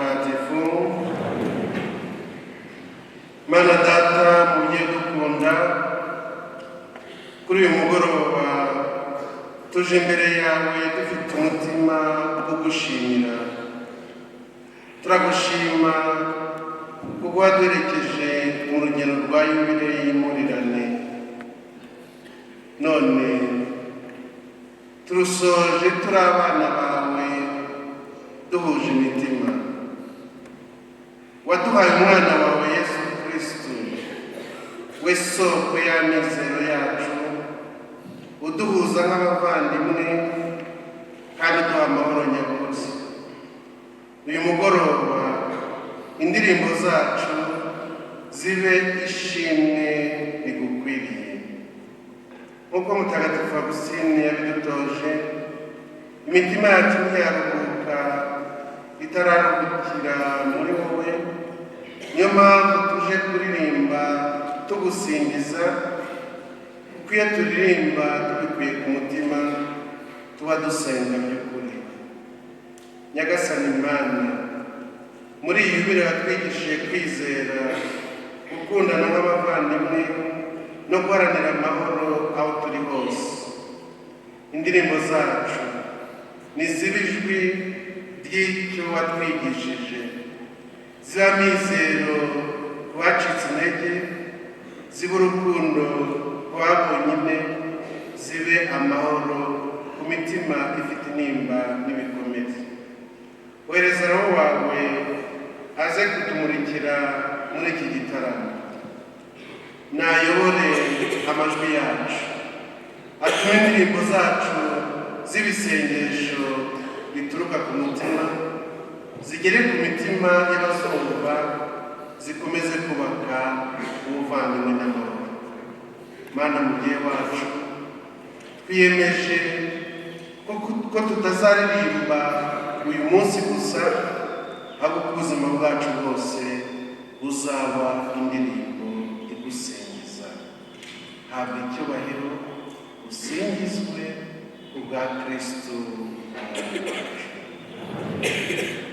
mutagatifu. Mana Data mugiye dukunda, kuri uyu mugoroba tuje imbere yawe dufite umutima wo gushimira. Turagushima kuko waduherekeje mu rugendo rwa yubile y'impurirane, none turusoje turi abana bawe duhuje imitima. Waduhaye umwana wawe Yesu Kristo, we soko y'amizero yacu, uduhuza nk'abavandimwe kandi duha amahoro nyakuri. Uyu mugoroba indirimbo zacu zibe ishimwe rigukwiriye, nk'uko Mutagatifu Agusitini yabidutoje. Imitima yacu ntiyaruhuka itararuhukira muri wowe, niyo mpamvu tuje kuririmba tugusingiza, kuko iyo turirimba tubikuye ku mutima tuba dusenga by'ukuri. Nyagasani Mana, muri iyi yubile watwigishije kwizera, gukundana nk'abavandimwe no guharanira amahoro aho turi hose. Indirimbo zacu nizibe ijwi ry'icyo watwigishije, ziba amizero ku bacitse intege, zibe urukundo ku babonyine, zibe amahoro ku mitima ifite intimba n'ibikomere. Ohereza Roho wawe aze kutumurikira muri iki gitaramo, nayobore amajwi yacu, atume indirimbo zacu z'ibisengesho bituruka ku mutima zigere ku mitima y'abazumva, zikomeze kubaka ubuvandimwe n'amahoro. Mana mubyeyi wacu, twiyemeje ko tutazaririmba uyu munsi gusa, ahubwo ubuzima bwacu bwose buzaba indirimbo igusingiza. Habwa icyubahiro, usingizwe kubwa Kristo. Amen.